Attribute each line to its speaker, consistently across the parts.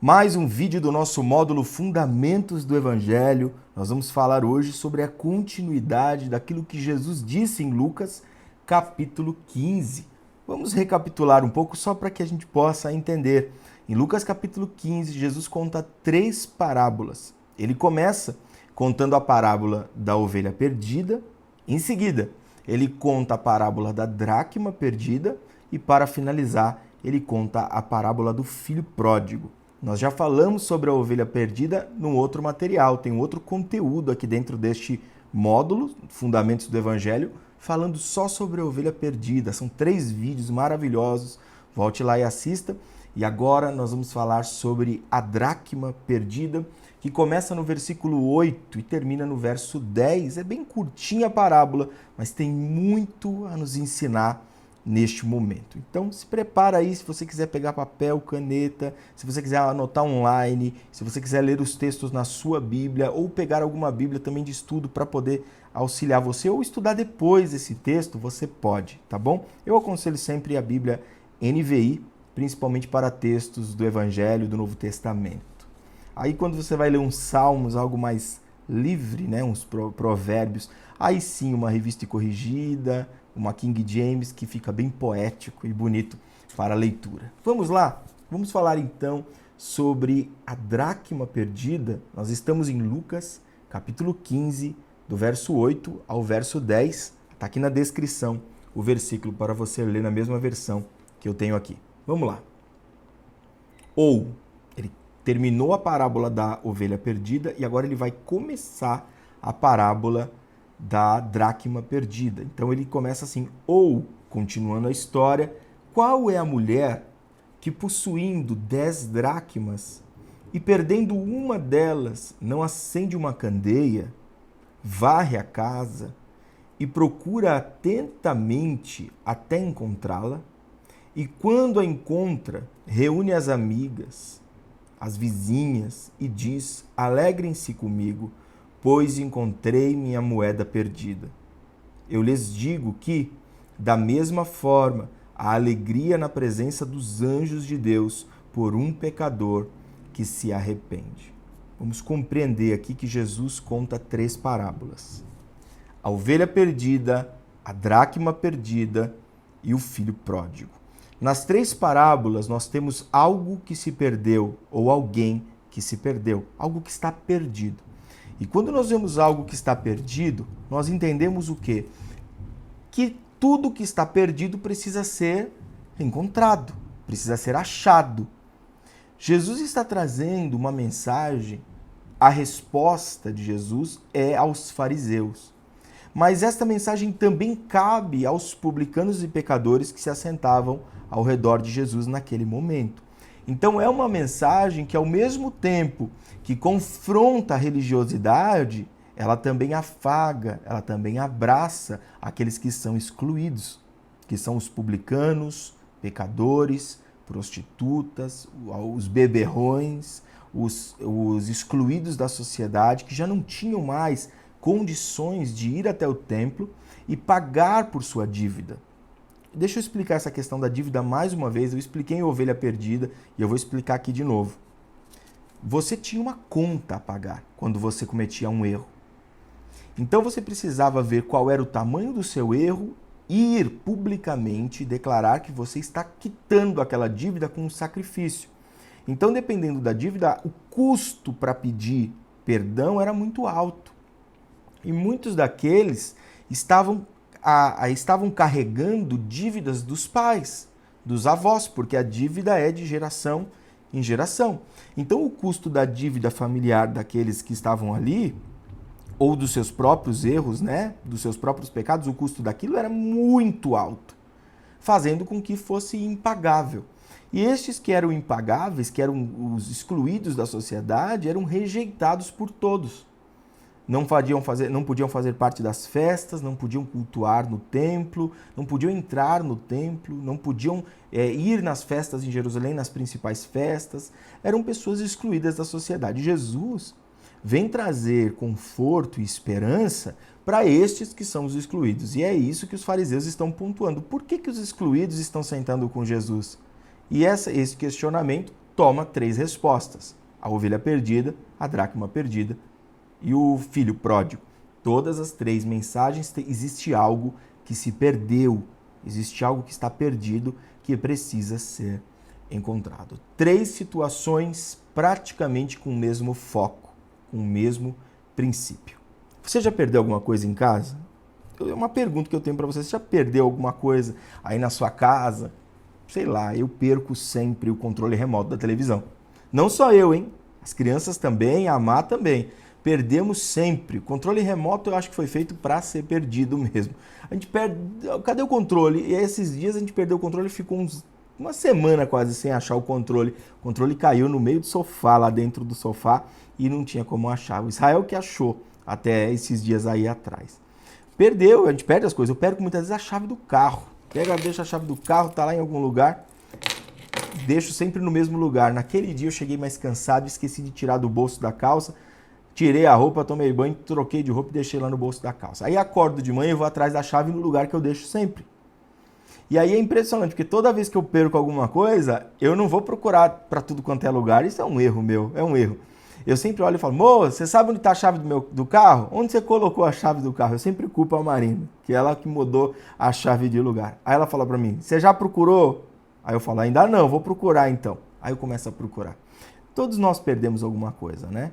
Speaker 1: Mais um vídeo do nosso módulo Fundamentos do Evangelho. Nós vamos falar hoje sobre a continuidade daquilo que Jesus disse em Lucas, capítulo 15. Vamos recapitular um pouco só para que a gente possa entender. Em Lucas, capítulo 15, Jesus conta 3 parábolas. Ele começa contando a parábola da ovelha perdida. Em seguida, ele conta a parábola da dracma perdida. E para finalizar, ele conta a parábola do filho pródigo. Nós já falamos sobre a ovelha perdida num outro material, tem um outro conteúdo aqui dentro deste módulo, Fundamentos do Evangelho, falando só sobre a ovelha perdida. São 3 vídeos maravilhosos, volte lá e assista. E agora nós vamos falar sobre a dracma perdida, que começa no versículo 8 e termina no verso 10. É bem curtinha a parábola, mas tem muito a nos ensinar neste momento. Então se prepara aí, se você quiser pegar papel, caneta, se você quiser anotar online, se você quiser ler os textos na sua Bíblia ou pegar alguma Bíblia também de estudo para poder auxiliar você ou estudar depois esse texto, você pode, tá bom? Eu aconselho sempre a Bíblia NVI, principalmente para textos do Evangelho, do Novo Testamento. Aí quando você vai ler uns salmos, algo mais livre, né, uns provérbios, aí sim uma revista corrigida, uma King James, que fica bem poético e bonito para a leitura. Vamos lá? Vamos falar então sobre a dracma perdida. Nós estamos em Lucas, capítulo 15, do verso 8 ao verso 10. Está aqui na descrição o versículo para você ler na mesma versão que eu tenho aqui. Vamos lá. Ou, ele terminou a parábola da ovelha perdida e agora ele vai começar a parábola da dracma perdida. Então ele começa assim: ou, continuando a história, qual é a mulher que, possuindo 10 dracmas e perdendo uma delas, não acende uma candeia, varre a casa e procura atentamente até encontrá-la? E quando a encontra, reúne as amigas, as vizinhas e diz: alegrem-se comigo, pois encontrei minha moeda perdida. Eu lhes digo que, da mesma forma, a alegria na presença dos anjos de Deus por um pecador que se arrepende. Vamos compreender aqui que Jesus conta 3 parábolas: a ovelha perdida, a dracma perdida e o filho pródigo. Nas 3 parábolas nós temos algo que se perdeu ou alguém que se perdeu, algo que está perdido. E quando nós vemos algo que está perdido, nós entendemos o quê? Que tudo que está perdido precisa ser encontrado, precisa ser achado. Jesus está trazendo uma mensagem, a resposta de Jesus é aos fariseus. Mas esta mensagem também cabe aos publicanos e pecadores que se assentavam ao redor de Jesus naquele momento. Então é uma mensagem que, ao mesmo tempo que confronta a religiosidade, ela também afaga, ela também abraça aqueles que são excluídos, que são os publicanos, pecadores, prostitutas, os beberrões, os excluídos da sociedade, que já não tinham mais condições de ir até o templo e pagar por sua dívida. Deixa eu explicar essa questão da dívida mais uma vez. Eu expliquei em Ovelha Perdida e eu vou explicar aqui de novo. Você tinha uma conta a pagar quando você cometia um erro. Então você precisava ver qual era o tamanho do seu erro, ir publicamente declarar que você está quitando aquela dívida com um sacrifício. Então, dependendo da dívida, o custo para pedir perdão era muito alto. E muitos daqueles estavam carregando dívidas dos pais, dos avós, porque a dívida é de geração em geração. Então, o custo da dívida familiar daqueles que estavam ali, ou dos seus próprios erros, né, dos seus próprios pecados, o custo daquilo era muito alto, fazendo com que fosse impagável. E estes que eram impagáveis, que eram os excluídos da sociedade, eram rejeitados por todos. Não podiam fazer parte das festas, não podiam cultuar no templo, não podiam entrar no templo, não podiam ir nas festas em Jerusalém, nas principais festas. Eram pessoas excluídas da sociedade. Jesus vem trazer conforto e esperança para estes que são os excluídos. E é isso que os fariseus estão pontuando. Por que os excluídos estão sentando com Jesus? E esse questionamento toma 3 respostas: a ovelha perdida, a dracma perdida e o filho pródigo. Todas as 3 mensagens, existe algo que se perdeu, existe algo que está perdido, que precisa ser encontrado. 3 situações praticamente com o mesmo foco, com o mesmo princípio. Você já perdeu alguma coisa em casa? É uma pergunta que eu tenho para você. Você já perdeu alguma coisa aí na sua casa? Sei lá, eu perco sempre o controle remoto da televisão. Não só eu, hein? As crianças também, a Má também. Perdemos sempre. O controle remoto eu acho que foi feito para ser perdido mesmo. A gente perde... Cadê o controle? E esses dias a gente perdeu o controle e ficou uma semana quase sem achar o controle. O controle caiu no meio do sofá, lá dentro do sofá, e não tinha como achar. O Israel que achou até esses dias aí atrás. Perdeu, a gente perde as coisas. Eu perco muitas vezes a chave do carro. Deixa a chave do carro, tá lá em algum lugar. Deixo sempre no mesmo lugar. Naquele dia eu cheguei mais cansado, esqueci de tirar do bolso da calça. Tirei a roupa, tomei banho, troquei de roupa e deixei lá no bolso da calça. Aí acordo de manhã e vou atrás da chave no lugar que eu deixo sempre. E aí é impressionante, porque toda vez que eu perco alguma coisa, eu não vou procurar para tudo quanto é lugar. Isso é um erro meu, é um erro. Eu sempre olho e falo: moça, você sabe onde está a chave do carro? Onde você colocou a chave do carro? Eu sempre culpo a Marina, que é ela que mudou a chave de lugar. Aí ela fala para mim: você já procurou? Aí eu falo: ainda não, vou procurar então. Aí eu começo a procurar. Todos nós perdemos alguma coisa, né?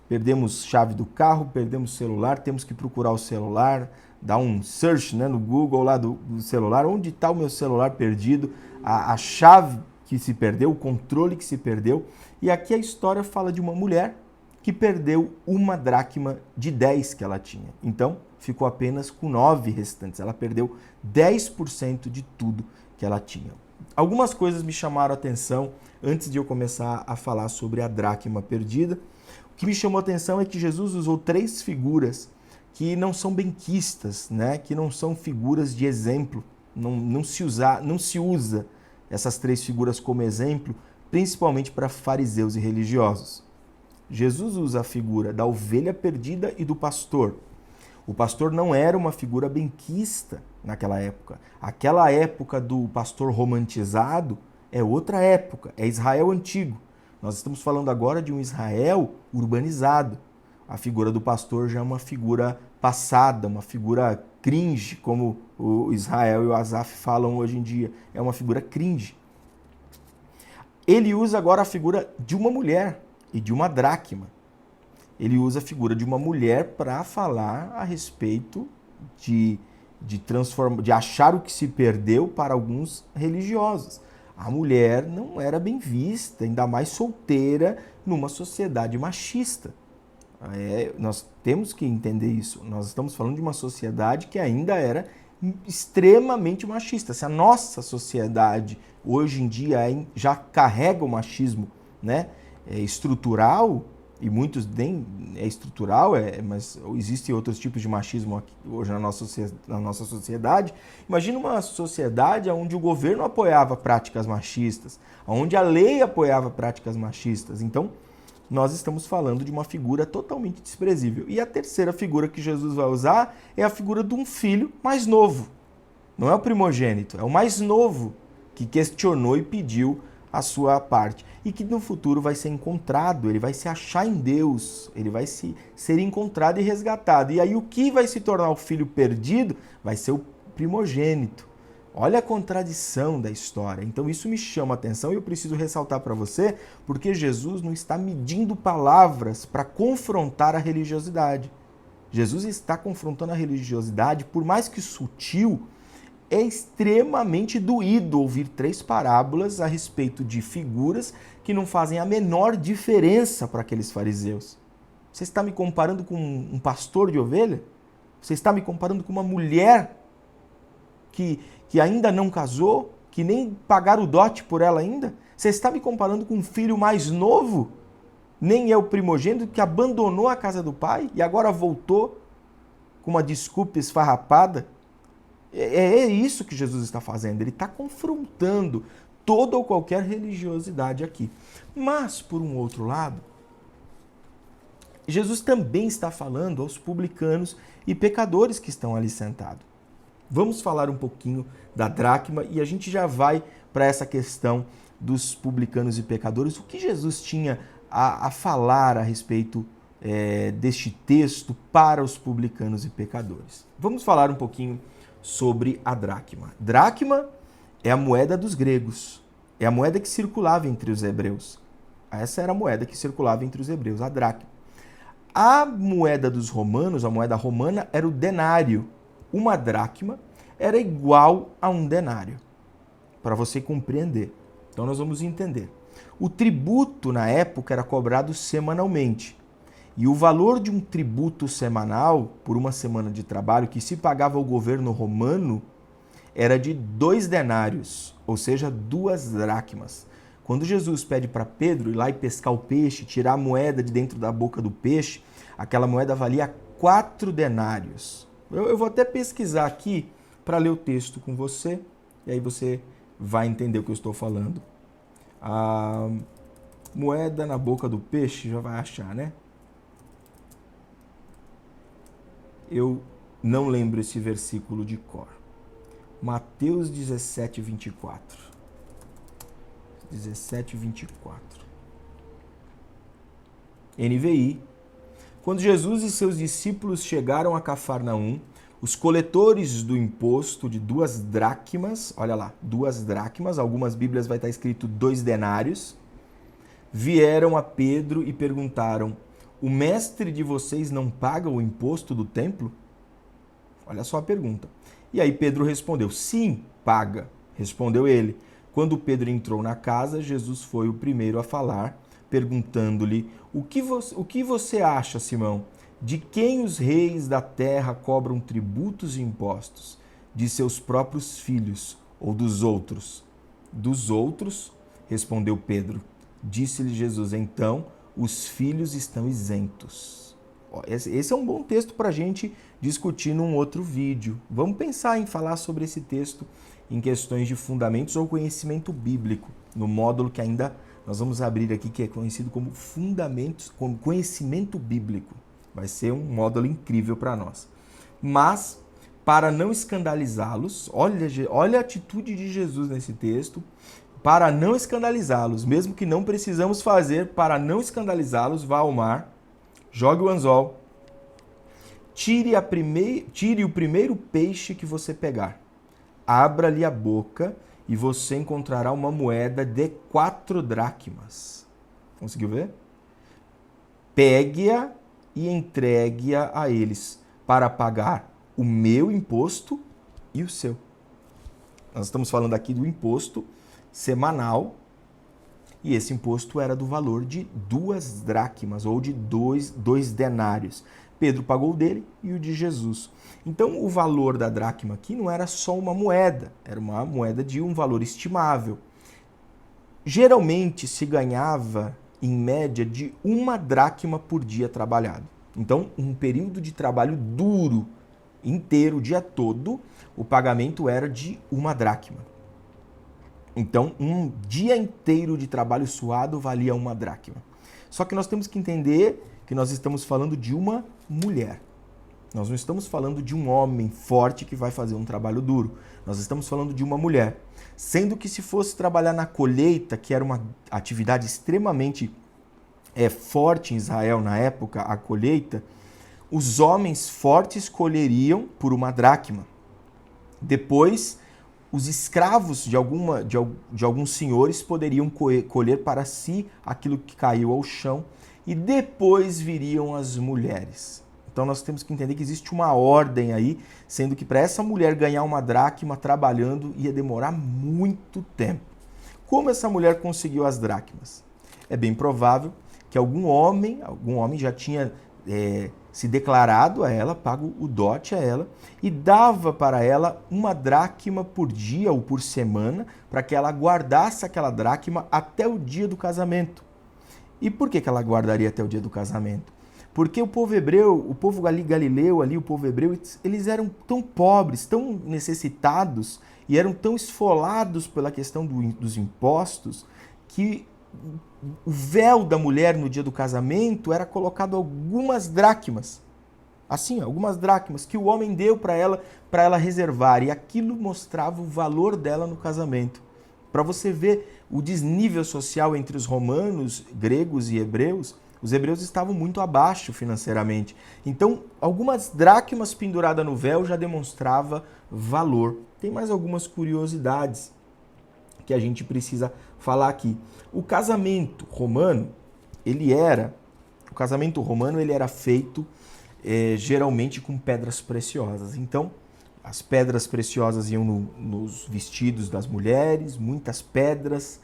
Speaker 1: Perdemos chave do carro, perdemos celular, temos que procurar o celular, dar um search, né, no Google lá do celular. Onde está o meu celular perdido? A chave que se perdeu, o controle que se perdeu. E aqui a história fala de uma mulher que perdeu uma dracma de 10 que ela tinha. Então, ficou apenas com 9 restantes. Ela perdeu 10% de tudo que ela tinha. Algumas coisas me chamaram a atenção antes de eu começar a falar sobre a dracma perdida. O que me chamou a atenção é que Jesus usou 3 figuras que não são benquistas, né? Que não são figuras de exemplo. Não se usa essas 3 figuras como exemplo, principalmente para fariseus e religiosos. Jesus usa a figura da ovelha perdida e do pastor. O pastor não era uma figura benquista naquela época. Aquela época do pastor romantizado é outra época, é Israel antigo. Nós estamos falando agora de um Israel urbanizado. A figura do pastor já é uma figura passada, uma figura cringe, como o Israel e o Asaf falam hoje em dia. É uma figura cringe. Ele usa agora a figura de uma mulher e de uma dracma. Ele usa a figura de uma mulher para falar a respeito de achar o que se perdeu para alguns religiosos. A mulher não era bem vista, ainda mais solteira, numa sociedade machista. Nós temos que entender isso. Nós estamos falando de uma sociedade que ainda era extremamente machista. Se a nossa sociedade hoje em dia já carrega o machismo, né, estrutural, e muitos nem é estrutural, mas existem outros tipos de machismo aqui, hoje na nossa sociedade. Imagina uma sociedade onde o governo apoiava práticas machistas, onde a lei apoiava práticas machistas. Então, nós estamos falando de uma figura totalmente desprezível. E a terceira figura que Jesus vai usar é a figura de um filho mais novo. Não é o primogênito, é o mais novo que questionou e pediu a sua parte. E que no futuro vai ser encontrado, ele vai se achar em Deus, ele vai ser encontrado e resgatado. E aí o que vai se tornar o filho perdido vai ser o primogênito. Olha a contradição da história. Então isso me chama a atenção e eu preciso ressaltar para você, porque Jesus não está medindo palavras para confrontar a religiosidade. Jesus está confrontando a religiosidade, por mais que sutil, é extremamente doído ouvir 3 parábolas a respeito de figuras que não fazem a menor diferença para aqueles fariseus. Você está me comparando com um pastor de ovelha? Você está me comparando com uma mulher que ainda não casou, que nem pagaram o dote por ela ainda? Você está me comparando com um filho mais novo? Nem é o primogênito, que abandonou a casa do pai e agora voltou com uma desculpa esfarrapada? É isso que Jesus está fazendo. Ele está confrontando toda ou qualquer religiosidade aqui. Mas, por um outro lado, Jesus também está falando aos publicanos e pecadores que estão ali sentados. Vamos falar um pouquinho da dracma e a gente já vai para essa questão dos publicanos e pecadores. O que Jesus tinha a falar a respeito deste texto para os publicanos e pecadores? Vamos falar um pouquinho sobre a dracma. Dracma é a moeda dos gregos, é a moeda que circulava entre os hebreus. Essa era a moeda que circulava entre os hebreus, a dracma. A moeda dos romanos, a moeda romana, era o denário. Uma dracma era igual a um denário, para você compreender. Então nós vamos entender. O tributo na época era cobrado semanalmente. E o valor de um tributo semanal, por uma semana de trabalho, que se pagava ao governo romano, era de 2 denários, ou seja, 2 dracmas. Quando Jesus pede para Pedro ir lá e pescar o peixe, tirar a moeda de dentro da boca do peixe, aquela moeda valia 4 denários. Eu vou até pesquisar aqui para ler o texto com você, e aí você vai entender o que eu estou falando. A moeda na boca do peixe, já vai achar, né? Eu não lembro esse versículo de cor. Mateus 17, 24. 17, 24. NVI. Quando Jesus e seus discípulos chegaram a Cafarnaum, os coletores do imposto de 2 dracmas, olha lá, 2 dracmas, algumas bíblias vai estar escrito 2 denários, vieram a Pedro e perguntaram: o mestre de vocês não paga o imposto do templo? Olha só a pergunta. E aí Pedro respondeu: sim, paga. Respondeu ele. Quando Pedro entrou na casa, Jesus foi o primeiro a falar, perguntando-lhe: o que você acha, Simão? De quem os reis da terra cobram tributos e impostos? De seus próprios filhos ou dos outros? Dos outros, respondeu Pedro. Disse-lhe Jesus: então, os filhos estão isentos. Esse é um bom texto para a gente discutir num outro vídeo. Vamos pensar em falar sobre esse texto em questões de fundamentos ou conhecimento bíblico, no módulo que ainda nós vamos abrir aqui, que é conhecido como fundamentos, como conhecimento bíblico. Vai ser um módulo incrível para nós. Mas, para não escandalizá-los, olha a atitude de Jesus nesse texto, para não escandalizá-los, mesmo que não precisamos fazer, para não escandalizá-los, vá ao mar, jogue o anzol, tire o primeiro peixe que você pegar, abra-lhe a boca e você encontrará uma moeda de 4 dracmas. Conseguiu ver? Pegue-a e entregue-a a eles para pagar o meu imposto e o seu. Nós estamos falando aqui do imposto semanal, e esse imposto era do valor de 2 dracmas, ou de 2 denários. Pedro pagou o dele e o de Jesus. Então, o valor da dracma aqui não era só uma moeda, era uma moeda de um valor estimável. Geralmente se ganhava, em média, de 1 dracma por dia trabalhado. Então, um período de trabalho duro, inteiro, o dia todo, o pagamento era de 1 dracma. Então, um dia inteiro de trabalho suado valia 1 dracma. Só que nós temos que entender que nós estamos falando de uma mulher. Nós não estamos falando de um homem forte que vai fazer um trabalho duro. Nós estamos falando de uma mulher. Sendo que se fosse trabalhar na colheita, que era uma atividade extremamente forte em Israel na época, a colheita, os homens fortes colheriam por 1 dracma. Depois, os escravos de alguns senhores poderiam colher para si aquilo que caiu ao chão, e depois viriam as mulheres. Então nós temos que entender que existe uma ordem aí, sendo que para essa mulher ganhar 1 dracma trabalhando ia demorar muito tempo. Como essa mulher conseguiu as dracmas? É bem provável que algum homem já tinha se declarado a ela, pago o dote a ela, e dava para ela 1 dracma por dia ou por semana, para que ela guardasse aquela dracma até o dia do casamento. E por que ela guardaria até o dia do casamento? Porque o povo hebreu, o povo galileu ali, o povo hebreu, eles eram tão pobres, tão necessitados e eram tão esfolados pela questão dos impostos, que o véu da mulher no dia do casamento era colocado algumas dracmas. Assim, algumas dracmas que o homem deu para ela reservar, e aquilo mostrava o valor dela no casamento. Para você ver o desnível social entre os romanos, gregos e hebreus, os hebreus estavam muito abaixo financeiramente. Então, algumas dracmas penduradas no véu já demonstrava valor. Tem mais algumas curiosidades que a gente precisa falar aqui. O casamento romano, ele era feito geralmente com pedras preciosas. Então, as pedras preciosas iam nos vestidos das mulheres, muitas pedras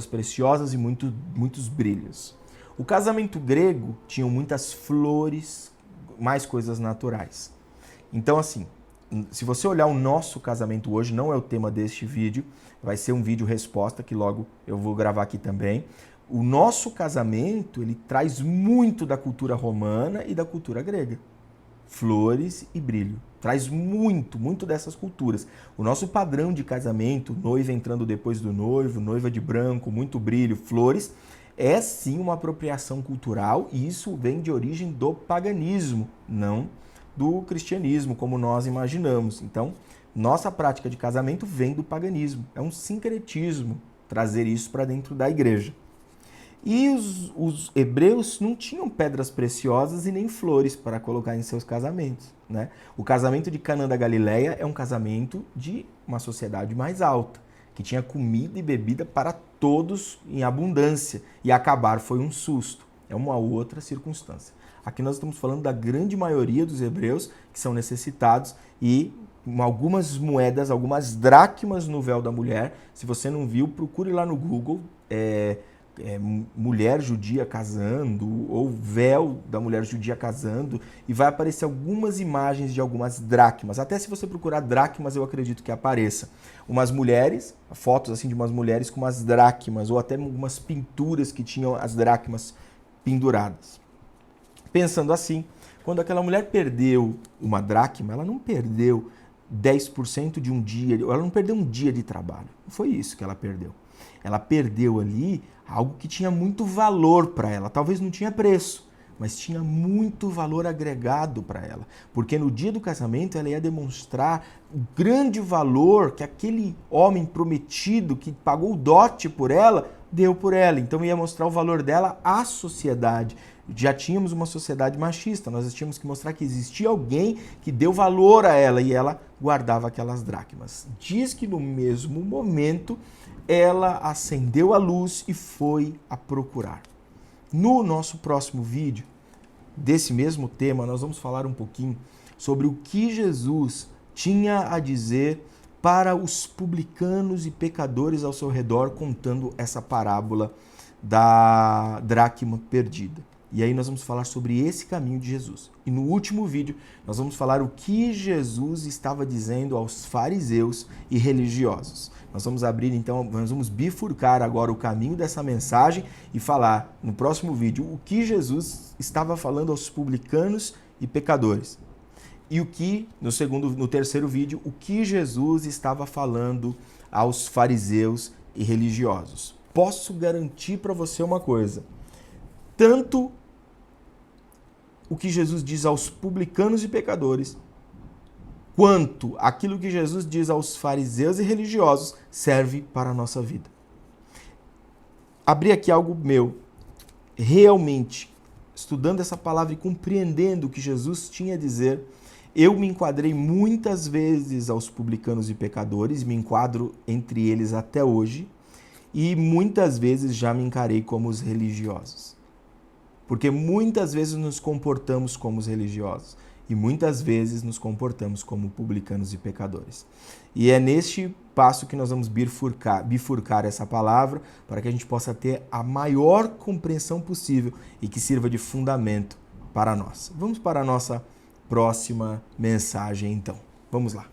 Speaker 1: preciosas e muitos brilhos. O casamento grego tinha muitas flores, mais coisas naturais. Então, assim, se você olhar o nosso casamento hoje, não é o tema deste vídeo, vai ser um vídeo resposta que logo eu vou gravar aqui também. O nosso casamento, ele traz muito da cultura romana e da cultura grega. Flores e brilho. Traz muito dessas culturas. O nosso padrão de casamento, noiva entrando depois do noivo, noiva de branco, muito brilho, flores, é sim uma apropriação cultural e isso vem de origem do paganismo, não do cristianismo, como nós imaginamos. Então, nossa prática de casamento vem do paganismo. É um sincretismo trazer isso para dentro da igreja. E os hebreus não tinham pedras preciosas e nem flores para colocar em seus casamentos, né? O casamento de Canaã da Galileia é um casamento de uma sociedade mais alta, que tinha comida e bebida para todos em abundância, e acabar foi um susto. É uma outra circunstância. Aqui nós estamos falando da grande maioria dos hebreus que são necessitados e algumas moedas, algumas dracmas no véu da mulher. Se você não viu, procure lá no Google, mulher judia casando ou véu da mulher judia casando e vai aparecer algumas imagens de algumas dracmas. Até se você procurar dracmas, eu acredito que apareça. Umas mulheres, fotos assim de umas mulheres com umas dracmas ou até algumas pinturas que tinham as dracmas penduradas. Pensando assim, quando aquela mulher perdeu uma dracma, ela não perdeu 10% de um dia, ela não perdeu um dia de trabalho. Não foi isso que ela perdeu. Ela perdeu ali algo que tinha muito valor para ela. Talvez não tinha preço, mas tinha muito valor agregado para ela. Porque no dia do casamento ela ia demonstrar o grande valor que aquele homem prometido que pagou o dote por ela, deu por ela. Então ia mostrar o valor dela à sociedade. Já tínhamos uma sociedade machista, nós tínhamos que mostrar que existia alguém que deu valor a ela e ela guardava aquelas dracmas. Diz que no mesmo momento ela acendeu a luz e foi a procurar. No nosso próximo vídeo, desse mesmo tema, nós vamos falar um pouquinho sobre o que Jesus tinha a dizer para os publicanos e pecadores ao seu redor, contando essa parábola da dracma perdida. E aí nós vamos falar sobre esse caminho de Jesus. E no último vídeo, nós vamos falar o que Jesus estava dizendo aos fariseus e religiosos. Nós vamos abrir, então, nós vamos bifurcar agora o caminho dessa mensagem e falar no próximo vídeo o que Jesus estava falando aos publicanos e pecadores. E o que, no terceiro vídeo, o que Jesus estava falando aos fariseus e religiosos. Posso garantir para você uma coisa. Tanto o que Jesus diz aos publicanos e pecadores, quanto aquilo que Jesus diz aos fariseus e religiosos, serve para a nossa vida. Abri aqui algo meu. Realmente, estudando essa palavra e compreendendo o que Jesus tinha a dizer, eu me enquadrei muitas vezes aos publicanos e pecadores, me enquadro entre eles até hoje, e muitas vezes já me encarei como os religiosos. Porque muitas vezes nos comportamos como os religiosos e muitas vezes nos comportamos como publicanos e pecadores. E é neste passo que nós vamos bifurcar essa palavra para que a gente possa ter a maior compreensão possível e que sirva de fundamento para nós. Vamos para a nossa próxima mensagem, então. Vamos lá.